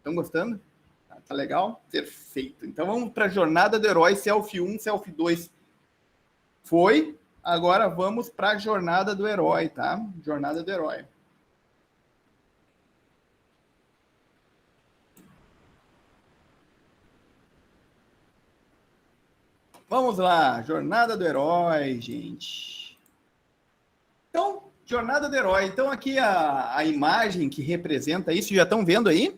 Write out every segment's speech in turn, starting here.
Estão gostando? Tá legal? Perfeito. Então vamos para a jornada do herói, Selfie 1, Selfie 2. Foi. Agora vamos para a jornada do herói, tá? Jornada do herói. Vamos lá, jornada do herói, gente. Então, jornada do herói. Então, aqui a imagem que representa isso, já estão vendo aí?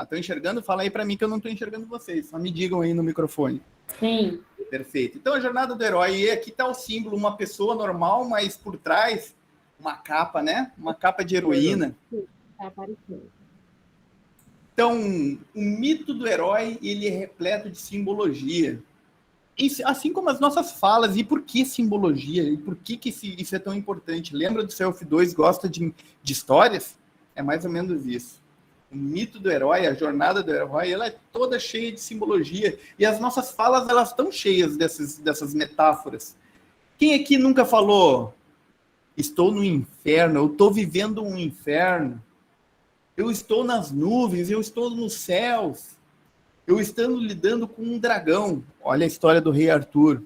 Estão enxergando? Fala aí para mim que eu não estou enxergando vocês. Só me digam aí no microfone. Sim. Perfeito. Então, a jornada do herói. E aqui está o símbolo, uma pessoa normal, mas por trás, uma capa, né? Uma capa de heroína. Está aparecendo. Então, o mito do herói, ele é repleto de simbologia. Assim como as nossas falas. E por que simbologia? E por que isso é tão importante? Lembra do Selfie 2, gosta de histórias? É mais ou menos isso. O mito do herói, a jornada do herói, ela é toda cheia de simbologia. E as nossas falas, elas estão cheias dessas metáforas. Quem aqui nunca falou, estou no inferno, eu estou vivendo um inferno, eu estou nas nuvens, eu estou nos céus, eu estou lidando com um dragão. Olha a história do rei Arthur.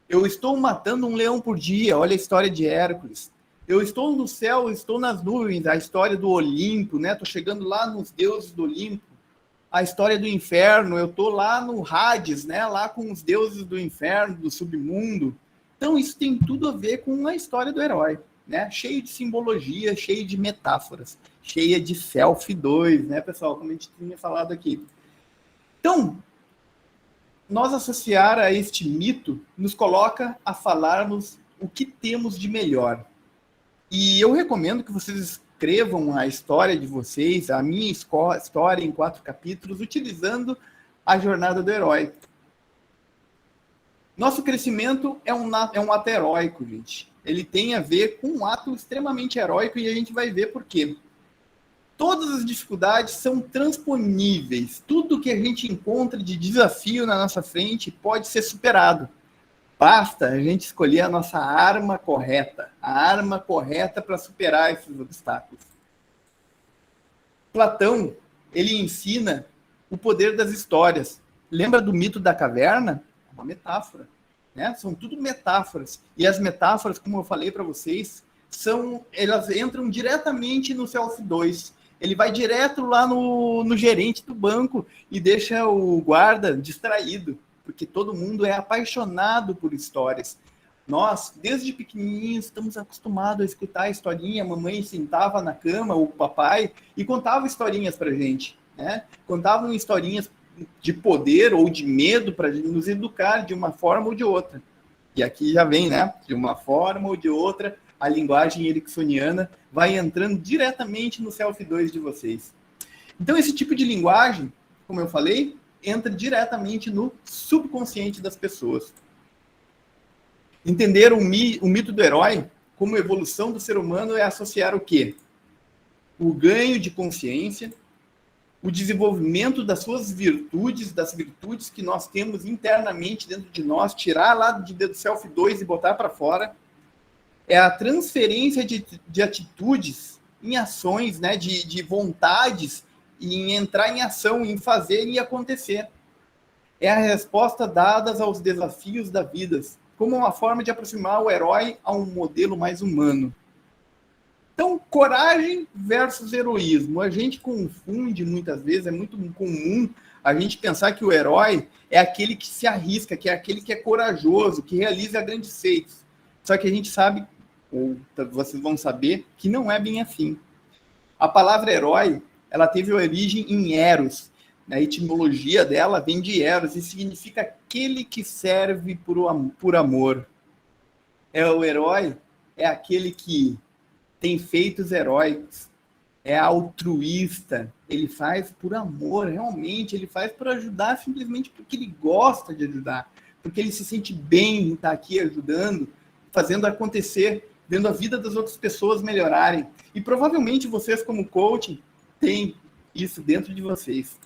Eu estou matando um leão por dia. Olha a história de Hércules. Eu estou no céu, eu estou nas nuvens. A história do Olimpo, né? Estou chegando lá nos deuses do Olimpo. A história do inferno. Eu estou lá no Hades, né? Lá com os deuses do inferno, do submundo. Então, isso tem tudo a ver com a história do herói, né? Cheio de simbologia, cheio de metáforas. Cheia de Selfie 2, né, pessoal? Como a gente tinha falado aqui. Então, nós associar a este mito nos coloca a falarmos o que temos de melhor. E eu recomendo que vocês escrevam a história de vocês, a minha história em 4 capítulos, utilizando a jornada do herói. Nosso crescimento é um ato heróico, gente. Ele tem a ver com um ato extremamente heróico e a gente vai ver por quê. Todas as dificuldades são transponíveis. Tudo que a gente encontra de desafio na nossa frente pode ser superado. Basta a gente escolher a nossa arma correta. A arma correta para superar esses obstáculos. Platão, ele ensina o poder das histórias. Lembra do mito da caverna? É uma metáfora, né? São tudo metáforas. E as metáforas, como eu falei para vocês, elas entram diretamente no Selfie 2. Ele vai direto lá no gerente do banco e deixa o guarda distraído, porque todo mundo é apaixonado por histórias. Nós, desde pequenininhos, estamos acostumados a escutar a historinha. A mamãe sentava na cama, o papai, e contava historinhas para a gente, né? Contavam historinhas de poder ou de medo para nos educar de uma forma ou de outra. E aqui já vem, né? De uma forma ou de outra, a linguagem ericksoniana vai entrando diretamente no Selfie 2 de vocês. Então, esse tipo de linguagem, como eu falei, entra diretamente no subconsciente das pessoas. Entender o mito do herói como evolução do ser humano é associar o quê? O ganho de consciência, o desenvolvimento das suas virtudes, das virtudes que nós temos internamente dentro de nós, tirar lá do Selfie 2 e botar para fora. É a transferência de atitudes em ações, né, de vontades, em entrar em ação, em fazer e acontecer. É a resposta dada aos desafios da vida, como uma forma de aproximar o herói a um modelo mais humano. Então, coragem versus heroísmo. A gente confunde muitas vezes, é muito comum a gente pensar que o herói é aquele que se arrisca, que é aquele que é corajoso, que realiza grandes feitos. Só que a gente sabe, ou vocês vão saber, que não é bem assim. A palavra herói, ela teve origem em Eros. A etimologia dela vem de Eros e significa aquele que serve por amor. O herói é aquele que tem feitos heróicos, é altruísta, ele faz por amor, realmente, ele faz por ajudar simplesmente porque ele gosta de ajudar, porque ele se sente bem em estar aqui ajudando, fazendo acontecer, vendo a vida das outras pessoas melhorarem. E provavelmente vocês, como coaching, têm isso dentro de vocês.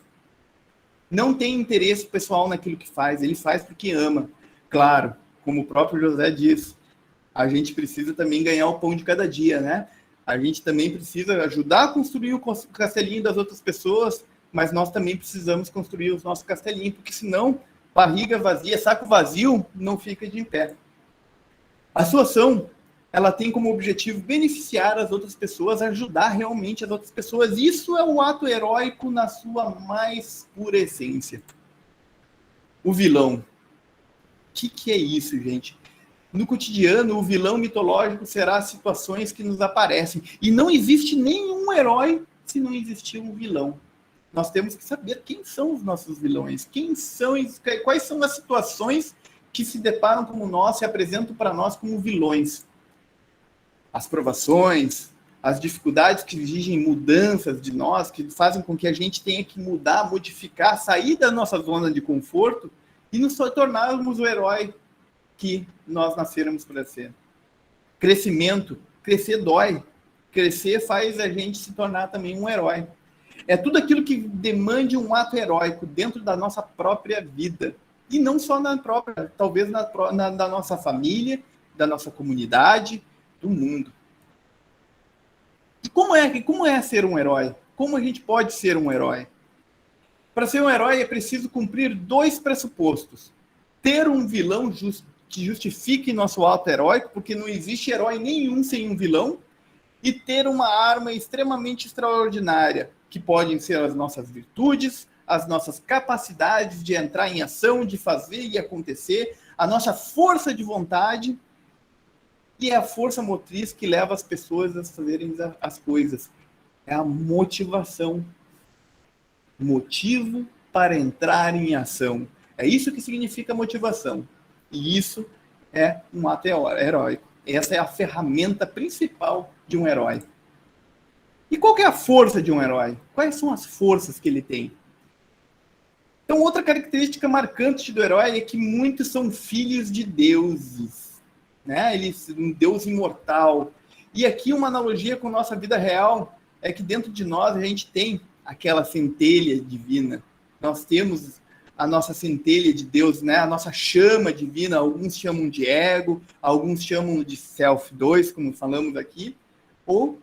Não tem interesse pessoal naquilo que faz, ele faz porque ama. Claro, como o próprio José diz, a gente precisa também ganhar o pão de cada dia, né? A gente também precisa ajudar a construir o castelinho das outras pessoas, mas nós também precisamos construir os nossos castelinhos, porque senão, barriga vazia, saco vazio, não fica de pé. A sua ação, ela tem como objetivo beneficiar as outras pessoas, ajudar realmente as outras pessoas. Isso é o ato heróico na sua mais pura essência. O vilão. O que é isso, gente? No cotidiano, o vilão mitológico será as situações que nos aparecem. E não existe nenhum herói se não existir um vilão. Nós temos que saber quem são os nossos vilões, quais são as situações que se deparam como nós, se apresentam para nós como vilões. As provações, as dificuldades que exigem mudanças de nós, que fazem com que a gente tenha que mudar, modificar, sair da nossa zona de conforto e nos tornarmos o herói que nós nascermos para ser. Crescimento. Crescer dói. Crescer faz a gente se tornar também um herói. É tudo aquilo que demande um ato heróico dentro da nossa própria vida. E não só na própria, talvez da nossa família, da nossa comunidade, do mundo. E como é ser um herói? Como a gente pode ser um herói? Para ser um herói é preciso cumprir 2 pressupostos. Ter um vilão que justifique nosso ato heróico, porque não existe herói nenhum sem um vilão, e ter uma arma extremamente extraordinária, que podem ser as nossas virtudes, as nossas capacidades de entrar em ação, de fazer e acontecer, a nossa força de vontade e é a força motriz que leva as pessoas a fazerem as coisas. É a motivação. Motivo para entrar em ação. É isso que significa motivação. E isso é um ato heróico. Essa é a ferramenta principal de um herói. E qual que é a força de um herói? Quais são as forças que ele tem? Então, outra característica marcante do herói é que muitos são filhos de deuses, né? Eles, um deus imortal. E aqui uma analogia com a nossa vida real é que dentro de nós a gente tem aquela centelha divina. Nós temos a nossa centelha de Deus, né? A nossa chama divina. Alguns chamam de ego, alguns chamam de self 2, como falamos aqui, ou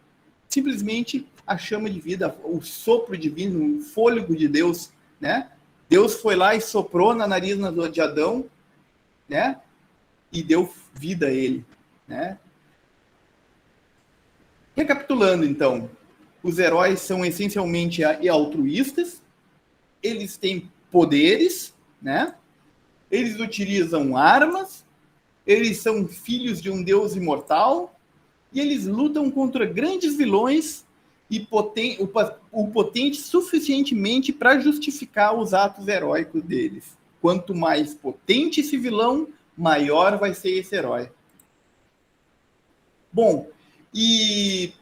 simplesmente a chama de vida, o sopro divino, o fôlego de Deus, né? Deus foi lá e soprou na nariz de Adão, né? E deu vida a ele, né? Recapitulando, então, os heróis são essencialmente altruístas, eles têm poderes, né? Eles utilizam armas, eles são filhos de um Deus imortal e eles lutam contra grandes vilões e o potente suficientemente para justificar os atos heróicos deles. Quanto mais potente esse vilão, maior vai ser esse herói. Bom, e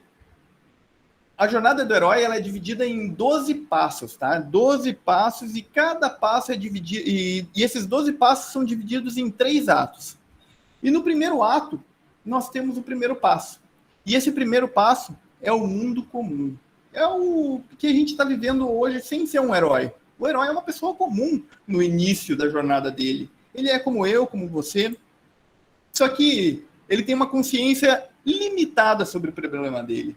a jornada do herói ela é dividida em 12 passos, tá? 12 passos e cada passo é dividido... E esses 12 passos são divididos em 3 atos. E no primeiro ato, nós temos o primeiro passo. E esse primeiro passo é o mundo comum. É o que a gente está vivendo hoje sem ser um herói. O herói é uma pessoa comum no início da jornada dele. Ele é como eu, como você. Só que ele tem uma consciência limitada sobre o problema dele.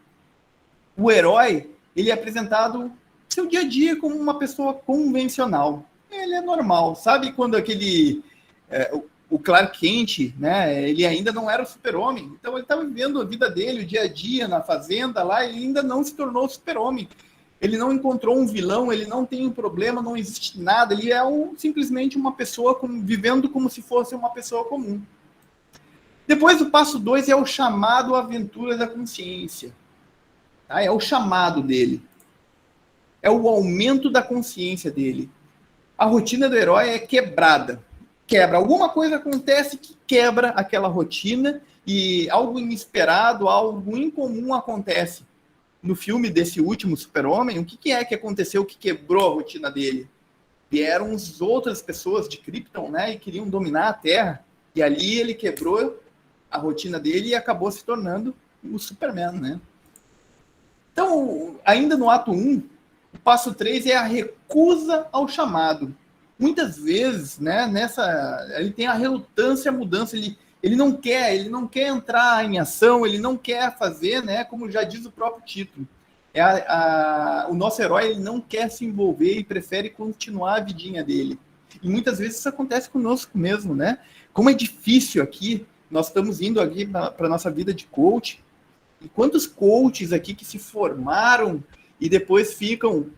O herói, ele é apresentado no seu dia a dia como uma pessoa convencional. Ele é normal. Sabe quando o Clark Kent, né? Ele ainda não era o super-homem. Então ele estava vivendo a vida dele, o dia a dia, na fazenda lá, e ainda não se tornou super-homem. Ele não encontrou um vilão, ele não tem um problema, não existe nada. Ele é simplesmente uma pessoa vivendo como se fosse uma pessoa comum. Depois, o passo 2 é o chamado aventura da consciência. Tá? É o chamado dele. É o aumento da consciência dele. A rotina do herói é quebrada. Alguma coisa acontece que quebra aquela rotina e algo inesperado, algo incomum acontece. No filme desse último Super-Homem, o que é que aconteceu, o que quebrou a rotina dele? Vieram as outras pessoas de Krypton, né, e queriam dominar a Terra. E ali ele quebrou a rotina dele e acabou se tornando o Superman, né? Então, ainda no ato 1, o passo 3 é a recusa ao chamado. Muitas vezes, né, ele tem a relutância à mudança, Ele não quer entrar em ação, ele não quer fazer, né, como já diz o próprio título. O nosso herói, ele não quer se envolver e prefere continuar a vidinha dele. E muitas vezes isso acontece conosco mesmo, né? Como é difícil aqui, nós estamos indo aqui para a nossa vida de coach, e quantos coaches aqui que se formaram e depois ficam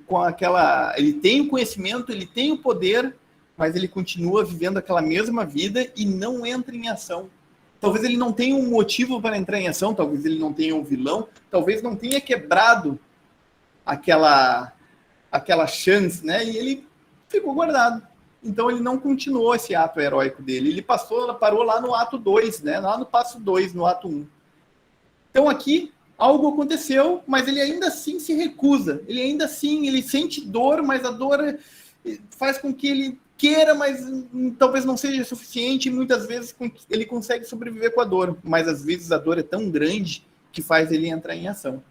com aquela... Ele tem o conhecimento, ele tem o poder, mas ele continua vivendo aquela mesma vida e não entra em ação. Talvez ele não tenha um motivo para entrar em ação, talvez ele não tenha um vilão, talvez não tenha quebrado aquela chance, né? E ele ficou guardado. Então ele não continuou esse ato heróico dele. Ele parou lá no ato 2, né? Lá no passo 2, no ato 1. Então aqui algo aconteceu, mas ele ainda assim se recusa. Ele ainda assim, ele sente dor, mas a dor faz com que ele queira, mas talvez não seja suficiente, e muitas vezes ele consegue sobreviver com a dor, mas às vezes a dor é tão grande que faz ele entrar em ação.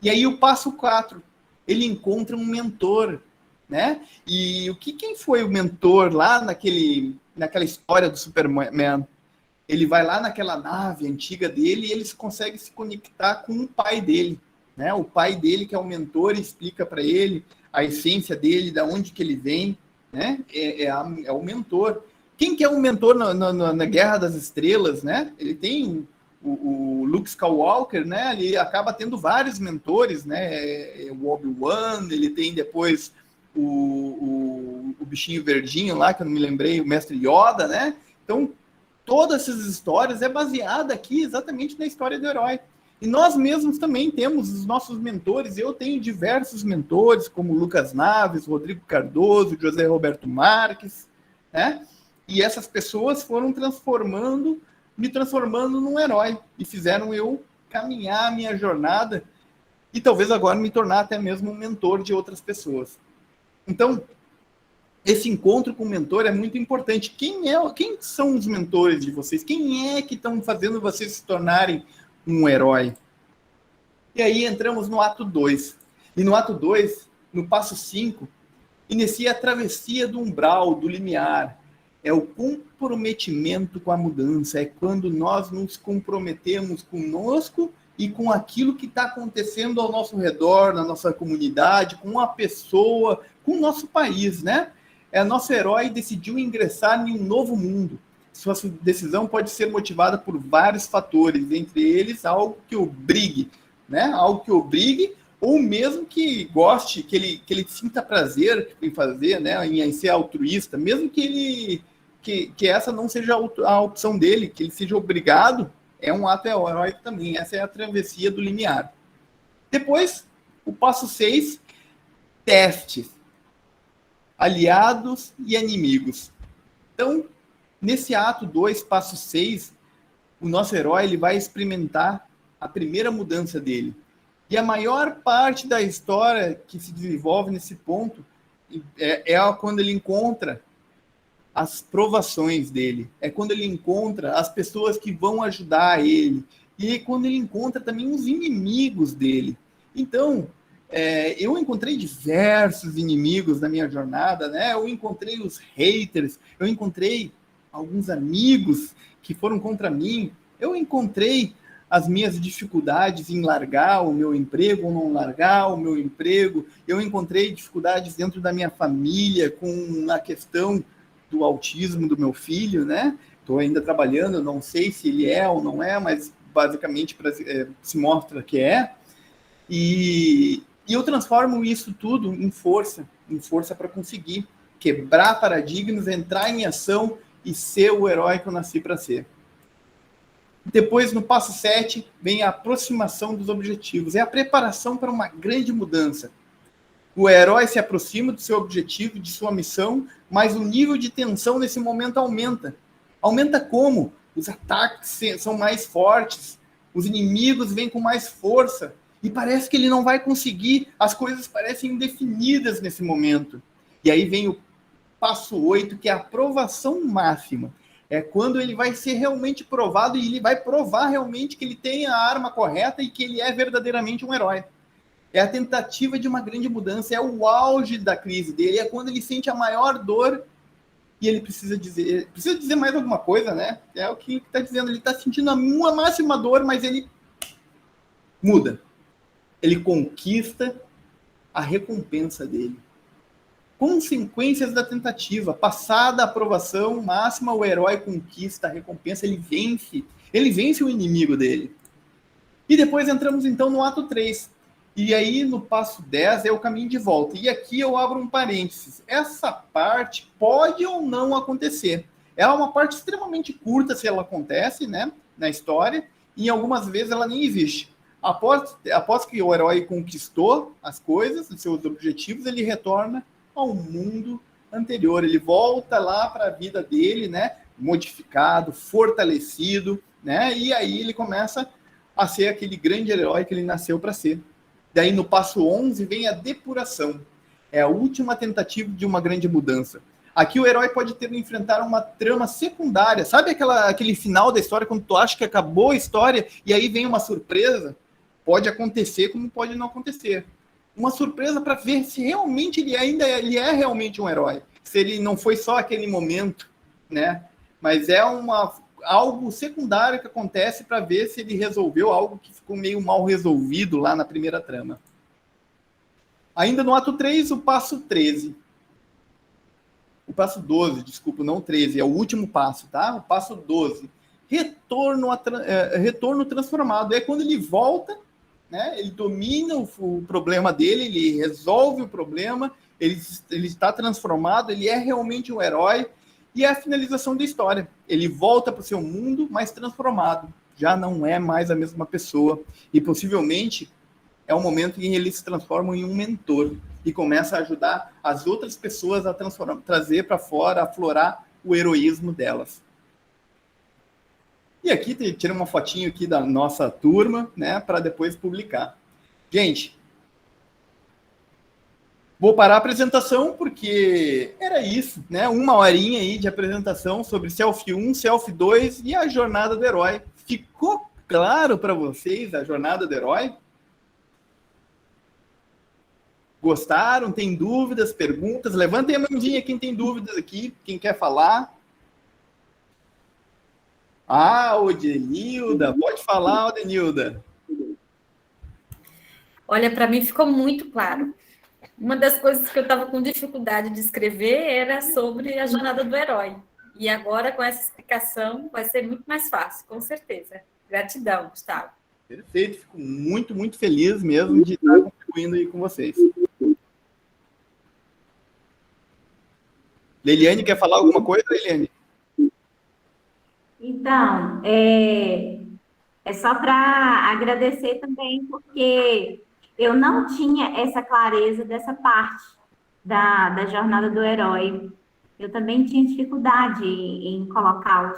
E aí o passo 4, ele encontra um mentor, né? E quem foi o mentor lá naquela história do Superman? Ele vai lá naquela nave antiga dele e eles conseguem se conectar com o pai dele, né? O pai dele, que é o mentor, explica para ele a essência dele, da onde que ele vem, né? É o mentor. Quem que é o mentor na Guerra das Estrelas, né? Ele tem o Luke Skywalker, né? Ele acaba tendo vários mentores, né? O Obi-Wan, ele tem depois o bichinho verdinho lá, que eu não me lembrei, o Mestre Yoda, né? Então, todas essas histórias é baseada aqui exatamente na história do herói. E nós mesmos também temos os nossos mentores. Eu tenho diversos mentores, como Lucas Naves, Rodrigo Cardoso, José Roberto Marques, né? E essas pessoas foram me transformando num herói e fizeram eu caminhar a minha jornada e talvez agora me tornar até mesmo um mentor de outras pessoas. Então, esse encontro com o mentor é muito importante. Quem são os mentores de vocês? Quem é que estão fazendo vocês se tornarem um herói? E aí entramos no ato 2. E no ato 2, no passo 5, inicia a travessia do umbral, do limiar. É o comprometimento com a mudança. É quando nós nos comprometemos conosco e com aquilo que está acontecendo ao nosso redor, na nossa comunidade, com a pessoa, com o nosso país, né? Nosso herói decidiu ingressar em um novo mundo. Sua decisão pode ser motivada por vários fatores, entre eles algo que obrigue, né? Algo que obrigue, ou mesmo que goste, que ele sinta prazer em fazer, né? Em ser altruísta, mesmo que essa não seja a opção dele, que ele seja obrigado, é um ato heróico também. Essa é a travessia do limiar. Depois, o passo 6, testes. Aliados e inimigos. Então, nesse ato 2, passo 6, o nosso herói ele vai experimentar a primeira mudança dele. E a maior parte da história que se desenvolve nesse ponto é quando ele encontra as provações dele, é quando ele encontra as pessoas que vão ajudar ele, e é quando ele encontra também os inimigos dele. Então, eu encontrei diversos inimigos na minha jornada, né? Eu encontrei os haters, eu encontrei alguns amigos que foram contra mim, eu encontrei as minhas dificuldades em largar o meu emprego ou não largar o meu emprego, eu encontrei dificuldades dentro da minha família com a questão do autismo do meu filho, né? Estou ainda trabalhando, não sei se ele é ou não é, mas basicamente se mostra que é. E eu transformo isso tudo em força para conseguir quebrar paradigmas, entrar em ação e ser o herói que eu nasci para ser. Depois, no passo 7, vem a aproximação dos objetivos. É a preparação para uma grande mudança. O herói se aproxima do seu objetivo, de sua missão, mas o nível de tensão nesse momento aumenta. Aumenta como? Os ataques são mais fortes, os inimigos vêm com mais força, e parece que ele não vai conseguir, as coisas parecem indefinidas nesse momento. E aí vem o passo 8, que é a aprovação máxima. É quando ele vai ser realmente provado e ele vai provar realmente que ele tem a arma correta e que ele é verdadeiramente um herói. É a tentativa de uma grande mudança, é o auge da crise dele, é quando ele sente a maior dor e ele precisa dizer mais alguma coisa, né? É o que está dizendo, ele está sentindo uma máxima dor, mas ele muda. Ele conquista a recompensa dele. Consequências da tentativa. Passada a aprovação máxima, o herói conquista a recompensa, ele vence o inimigo dele. E depois entramos então no ato 3. E aí no passo 10 é o caminho de volta. E aqui eu abro um parênteses. Essa parte pode ou não acontecer. Ela é uma parte extremamente curta se ela acontece, né, na história, e algumas vezes ela nem existe. Após que o herói conquistou as coisas, os seus objetivos, ele retorna ao mundo anterior. Ele volta lá para a vida dele, né, modificado, fortalecido, né, e aí ele começa a ser aquele grande herói que ele nasceu para ser. Daí no passo 11 vem a depuração. É a última tentativa de uma grande mudança. Aqui o herói pode ter que enfrentar uma trama secundária. Sabe aquele final da história, quando tu acha que acabou a história e aí vem uma surpresa? Pode acontecer como pode não acontecer. Uma surpresa para ver se realmente ele é realmente um herói. Se ele não foi só aquele momento, né? Mas é algo secundário que acontece para ver se ele resolveu algo que ficou meio mal resolvido lá na primeira trama. Ainda no ato 3, o passo 13. O passo 12, desculpa, não 13, é o último passo, tá? O passo 12. Retorno transformado. É quando ele volta, né? Ele domina o problema dele, ele resolve o problema, ele está transformado, ele é realmente um herói. E é a finalização da história. Ele volta para o seu mundo, mas transformado. Já não é mais a mesma pessoa. E possivelmente é o momento em que ele se transforma em um mentor e começa a ajudar as outras pessoas a trazer para fora, aflorar o heroísmo delas. E aqui tira uma fotinho aqui da nossa turma, né, para depois publicar. Gente, vou parar a apresentação porque era isso, né? Uma horinha aí de apresentação sobre Selfie 1, Selfie 2 e a jornada do herói. Ficou claro para vocês a jornada do herói? Gostaram? Tem dúvidas, perguntas? Levantem a mãozinha quem tem dúvidas aqui, quem quer falar. Odenilda, pode falar, Odenilda. Olha, para mim ficou muito claro. Uma das coisas que eu estava com dificuldade de escrever era sobre a jornada do herói. E agora, com essa explicação, vai ser muito mais fácil, com certeza. Gratidão, Gustavo. Perfeito, fico muito, muito feliz mesmo de estar contribuindo aí com vocês. Leiliane, quer falar alguma coisa, Leiliane? Então, é só para agradecer também, porque eu não tinha essa clareza dessa parte da jornada do herói. Eu também tinha dificuldade em colocar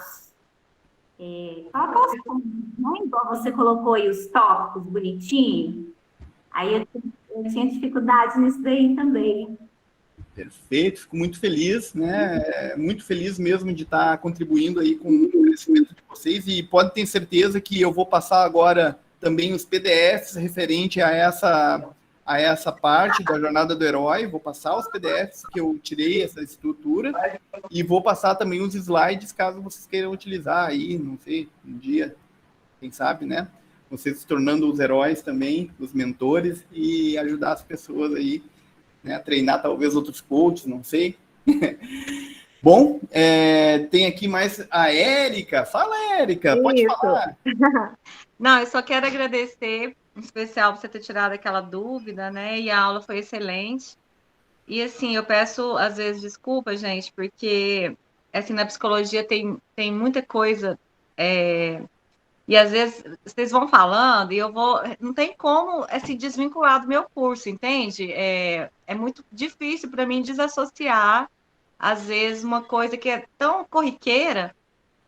não é igual você colocou aí os tópicos bonitinhos. Aí eu tinha dificuldade nisso daí também. Perfeito, fico muito feliz, né? Muito feliz mesmo de estar contribuindo aí com o crescimento de vocês e pode ter certeza que eu vou passar agora também os PDFs referente a essa parte da jornada do herói, vou passar os PDFs que eu tirei essa estrutura e vou passar também os slides caso vocês queiram utilizar aí, não sei, um dia, quem sabe, né? Vocês se tornando os heróis também, os mentores e ajudar as pessoas aí, né, treinar talvez outros coaches, não sei. Bom, tem aqui mais a Érica. Fala, Érica, pode falar. Não, eu só quero agradecer, em especial, por você ter tirado aquela dúvida, né? E a aula foi excelente. E, assim, eu peço, às vezes, desculpa, gente, porque, assim, na psicologia tem muita coisa... E às vezes vocês vão falando e eu vou. Não tem como se desvincular do meu curso, entende? É muito difícil para mim desassociar, às vezes, uma coisa que é tão corriqueira,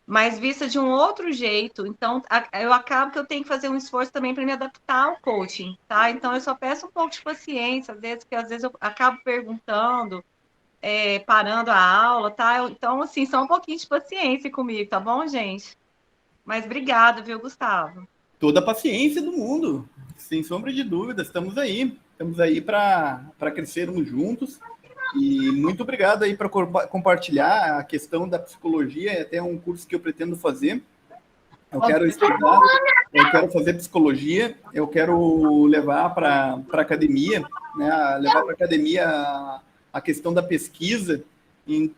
mas vista de um outro jeito. Então, eu acabo que eu tenho que fazer um esforço também para me adaptar ao coaching, tá? Então, eu só peço um pouco de paciência, às vezes eu acabo perguntando, parando a aula, tá? Então, assim, só um pouquinho de paciência comigo, tá bom, gente? Mas obrigada, viu, Gustavo? Toda a paciência do mundo, sem sombra de dúvida, estamos aí para crescermos juntos. E muito obrigado aí para compartilhar a questão da psicologia, é até um curso que eu pretendo fazer. Eu quero estudar, eu quero fazer psicologia, eu quero levar para a academia, né, levar para a academia a questão da pesquisa,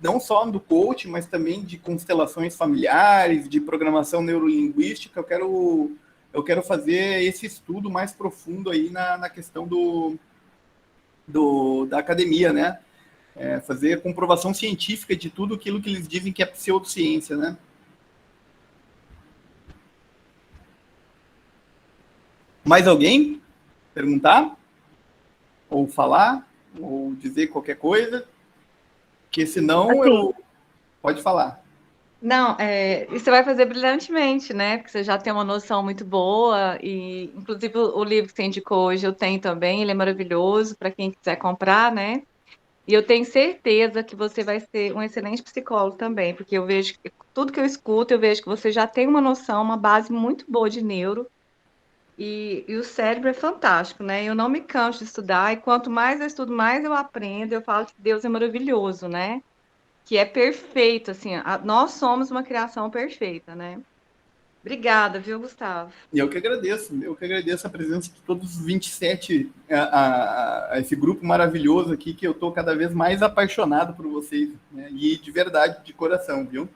não só do coach, mas também de constelações familiares, de programação neurolinguística. Eu quero fazer esse estudo mais profundo aí na questão da academia, né? Fazer a comprovação científica de tudo aquilo que eles dizem que é pseudociência, né? Mais alguém perguntar? Ou falar? Ou dizer qualquer coisa? Porque senão Assim, Pode falar. Não, e você vai fazer brilhantemente, né? Porque você já tem uma noção muito boa, e inclusive o livro que você indicou hoje eu tenho também, ele é maravilhoso para quem quiser comprar, né? E eu tenho certeza que você vai ser um excelente psicólogo também, porque eu vejo que tudo que eu escuto, eu vejo que você já tem uma noção, uma base muito boa de neuro, e o cérebro é fantástico, né? Eu não me canso de estudar, e quanto mais eu estudo, mais eu aprendo. Eu falo que Deus é maravilhoso, né? Que é perfeito, assim, nós somos uma criação perfeita, né? Obrigada, viu, Gustavo? E eu que agradeço a presença de todos os 27, a esse grupo maravilhoso aqui, que eu estou cada vez mais apaixonado por vocês, né? E de verdade, de coração, viu?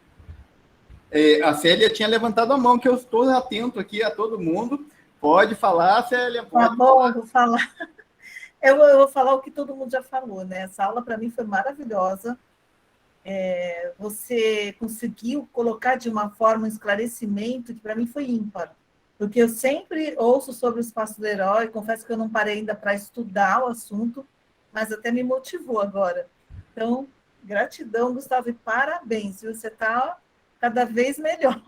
A Célia tinha levantado a mão, que eu estou atento aqui a todo mundo. Pode falar, Célia, pode falar. Vou falar. Eu vou falar o que todo mundo já falou, né? Essa aula para mim foi maravilhosa. Você conseguiu colocar de uma forma um esclarecimento que para mim foi ímpar, porque eu sempre ouço sobre o espaço do herói, confesso que eu não parei ainda para estudar o assunto, mas até me motivou agora. Então, gratidão, Gustavo, e parabéns, viu? Você está cada vez melhor.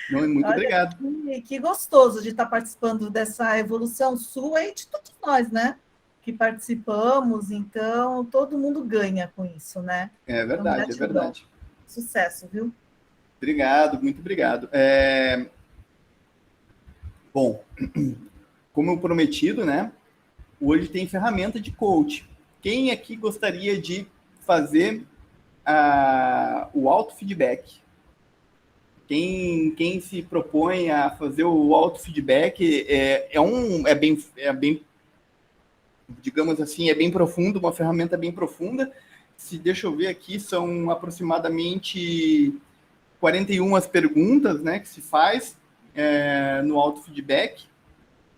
Muito obrigado. Que gostoso de estar participando dessa evolução sua e de todos nós, né? Que participamos, então todo mundo ganha com isso, né? É verdade, então, é verdade. Sucesso, viu? Obrigado, muito obrigado. Bom, como eu prometido, né? Hoje tem ferramenta de coach. Quem aqui gostaria de fazer o autofeedback? Quem se propõe a fazer o autofeedback é bem, digamos assim, é bem profundo, uma ferramenta bem profunda. Deixa eu ver aqui, são aproximadamente 41 as perguntas, né, que se faz no autofeedback.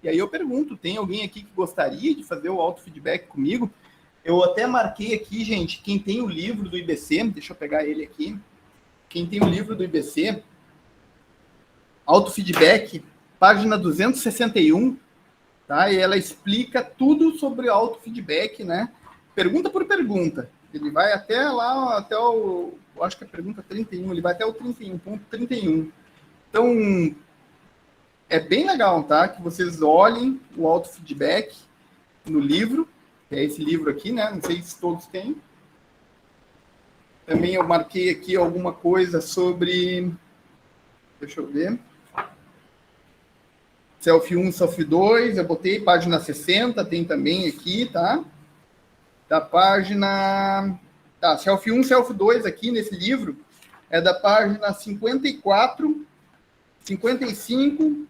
E aí eu pergunto, tem alguém aqui que gostaria de fazer o autofeedback comigo? Eu até marquei aqui, gente, quem tem o livro do IBC, deixa eu pegar ele aqui. Quem tem o livro do IBC, Autofeedback, página 261, tá? E ela explica tudo sobre autofeedback, né? Pergunta por pergunta. Ele vai até lá, acho que é a pergunta 31, ele vai até o 31.31. Então, é bem legal, tá? Que vocês olhem o autofeedback no livro, que é esse livro aqui, né? Não sei se todos têm. Também eu marquei aqui alguma coisa sobre... Deixa eu ver. Selfie 1, Selfie 2, eu botei página 60, tem também aqui, tá? Da página... Tá, Selfie 1, Selfie 2 aqui nesse livro é da página 54, 55,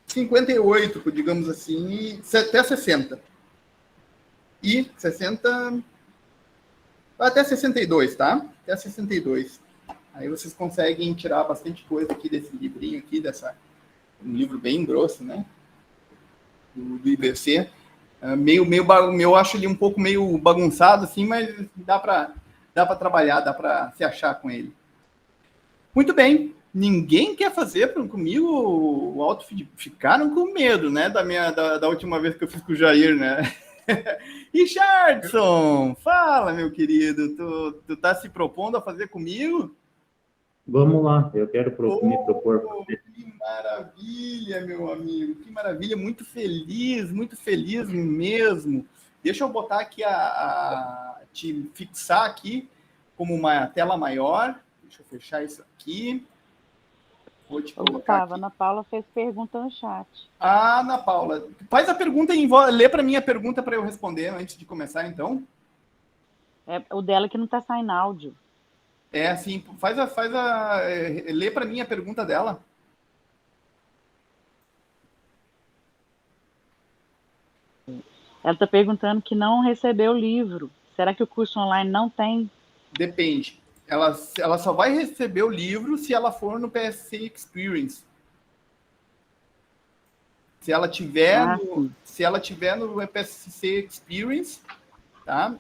58, digamos assim, até 60. E 60... Até 62, tá? Até 62. Aí vocês conseguem tirar bastante coisa aqui desse livrinho aqui, um livro bem grosso, né? Do IBC. Eu acho ele um pouco meio bagunçado, assim, mas dá para trabalhar, dá para se achar com ele. Muito bem. Ninguém quer fazer comigo o autofeedback. Ficaram com medo, né? Da última vez que eu fiz com o Jair, né? Richardson, fala, meu querido. Tu tá se propondo a fazer comigo? Vamos lá, eu quero me propor. Que maravilha, meu amigo, que maravilha, muito feliz mesmo. Deixa eu botar aqui, te fixar aqui como uma tela maior. Deixa eu fechar isso aqui. Vou te Ô, colocar Gustavo, a aqui. Ana Paula fez pergunta no chat. Ah, Ana Paula, faz a pergunta em lê para mim a pergunta para eu responder antes de começar, então. É o dela que não está saindo áudio. É assim, lê para mim a pergunta dela. Ela está perguntando que não recebeu o livro. Será que o curso online não tem? Depende. Ela só vai receber o livro se ela for no PSC Experience. Se ela tiver no PSC Experience, tá?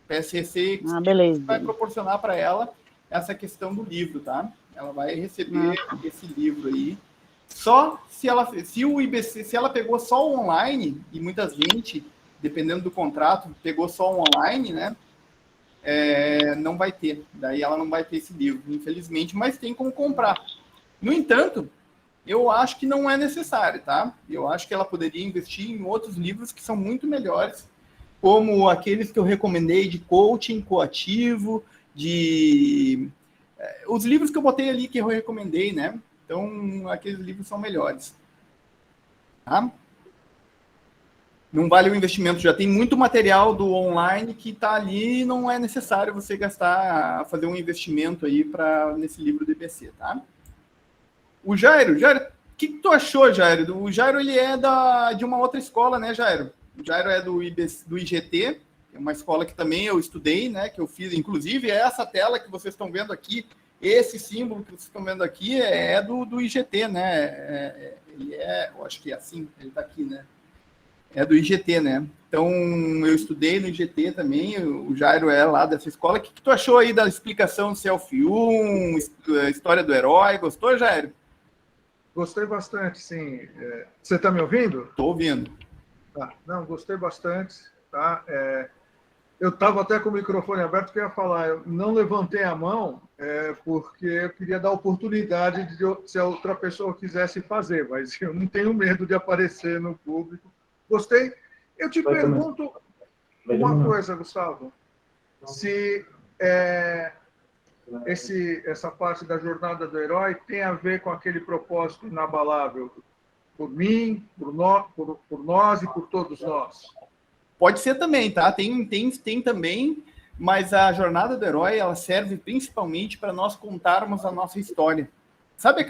PSC Experience beleza. vai proporcionar para ela essa questão do livro, tá? Ela vai receber esse livro aí. Só se o IBC, se ela pegou só o online, e muita gente, dependendo do contrato, pegou só o online, né? Não vai ter. Daí ela não vai ter esse livro, infelizmente, mas tem como comprar. No entanto, eu acho que não é necessário, tá? Eu acho que ela poderia investir em outros livros que são muito melhores, como aqueles que eu recomendei de coaching coativo, os livros que eu botei ali que eu recomendei, né? Então, aqueles livros são melhores. Tá? Não vale o investimento, já tem muito material do online que está ali, não é necessário você fazer um investimento aí nesse livro do IBC, tá? O Jairo, o que tu achou, Jairo? O Jairo, ele é de uma outra escola, né, Jairo? O Jairo é do IGT, é uma escola que também eu estudei, né, que eu fiz, inclusive, essa tela que vocês estão vendo aqui, esse símbolo que vocês estão vendo aqui é do IGT, né? Eu acho que é assim, ele está aqui, né? É do IGT, né? Então, eu estudei no IGT também, o Jairo é lá dessa escola. O que tu achou aí da explicação do Self-1, história do herói? Gostou, Jairo? Gostei bastante, sim. Você está me ouvindo? Estou ouvindo. Tá. Não, gostei bastante. Tá? Eu estava até com o microfone aberto, que eu ia falar. Eu não levantei a mão porque eu queria dar oportunidade se a outra pessoa quisesse fazer, mas eu não tenho medo de aparecer no público. Gostei. Eu te pergunto uma coisa, Gustavo. Se essa parte da jornada do herói tem a ver com aquele propósito inabalável por mim, por nós e por todos nós. Pode ser também, tá? Tem também, mas a jornada do herói, ela serve principalmente para nós contarmos a nossa história. Sabe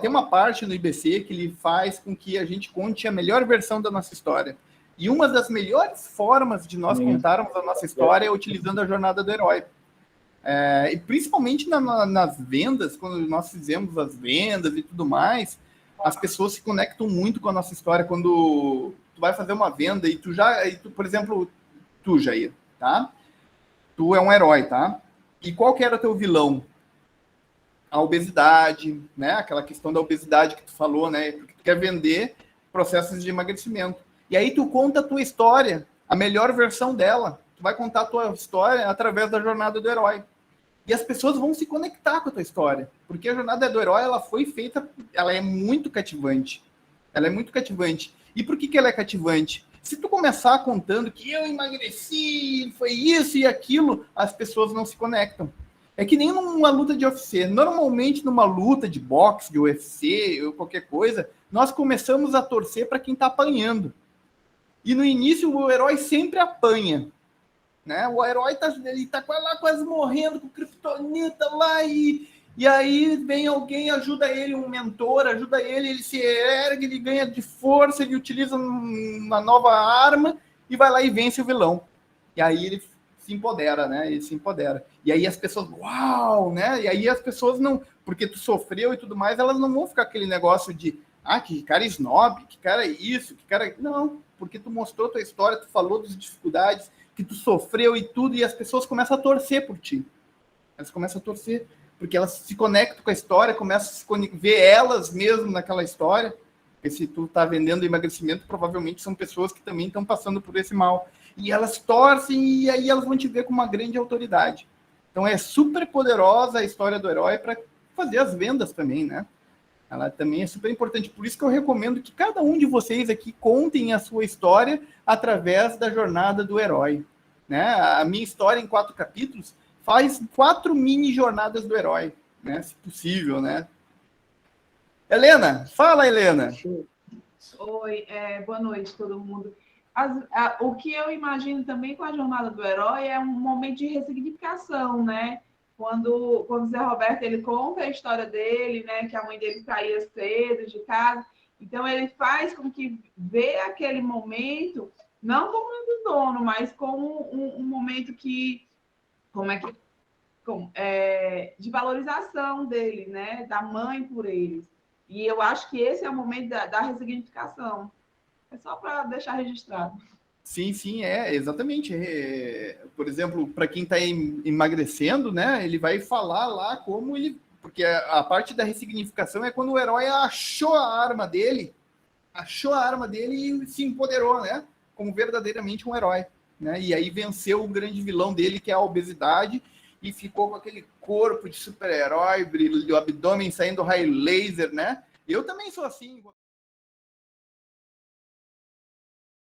tem uma parte no IBC que ele faz com que a gente conte a melhor versão da nossa história. E uma das melhores formas de nós contarmos a nossa história é utilizando a jornada do herói. E principalmente nas vendas, quando nós fizemos as vendas e tudo mais, as pessoas se conectam muito com a nossa história. Quando tu vai fazer uma venda e por exemplo, tu, Jair, tá? Tu é um herói, tá? E qual que era teu vilão? A obesidade, né? Aquela questão da obesidade que tu falou, né? Porque tu quer vender processos de emagrecimento. E aí tu conta a tua história, a melhor versão dela. Tu vai contar a tua história através da jornada do herói. E as pessoas vão se conectar com a tua história, porque a jornada do herói, ela foi feita, ela é muito cativante. Ela é muito cativante. E por que ela é cativante? Se tu começar contando que eu emagreci, foi isso e aquilo, as pessoas não se conectam. É que nem numa luta de UFC. Normalmente, numa luta de boxe, de UFC, ou qualquer coisa, nós começamos a torcer para quem está apanhando. E no início, o herói sempre apanha. Né? O herói tá lá quase morrendo com kryptonita lá e aí vem alguém, ajuda ele, um mentor, ajuda ele se ergue, ele ganha de força, ele utiliza uma nova arma e vai lá e vence o vilão. E aí ele se empodera, né? Ele se empodera. E aí as pessoas, uau, né? E aí as pessoas não, porque tu sofreu e tudo mais, elas não vão ficar aquele negócio de, que cara snob, que cara isso, que cara... Não, porque tu mostrou tua história, tu falou das dificuldades, que tu sofreu e tudo, e as pessoas começam a torcer por ti. Elas começam a torcer, porque elas se conectam com a história, começam a ver elas mesmo naquela história, porque se tu tá vendendo emagrecimento, provavelmente são pessoas que também estão passando por esse mal. E elas torcem, e aí elas vão te ver com uma grande autoridade. Então é super poderosa a história do herói para fazer as vendas também, né? Ela também é super importante. Por isso que eu recomendo que cada um de vocês aqui contem a sua história através da jornada do herói. Né? A minha história em 4 capítulos faz 4 mini jornadas do herói, né? Se possível, né? Helena, fala, Helena. Oi, boa noite, todo mundo. O que eu imagino também com a jornada do herói é um momento de ressignificação, né? Quando o Zé Roberto ele conta a história dele, né? Que a mãe dele saía cedo de casa, então ele faz com que vê aquele momento não como um abandono, mas como um momento que, de valorização dele, né? Da mãe por eles. E eu acho que esse é o momento da ressignificação. É só para deixar registrado. Sim, exatamente. Por exemplo, para quem está emagrecendo, né, ele vai falar lá como ele... Porque a parte da ressignificação é quando o herói achou a arma dele e se empoderou, né, como verdadeiramente um herói, né, e aí venceu o grande vilão dele, que é a obesidade, e ficou com aquele corpo de super-herói, o abdômen saindo raio laser, né? Eu também sou assim.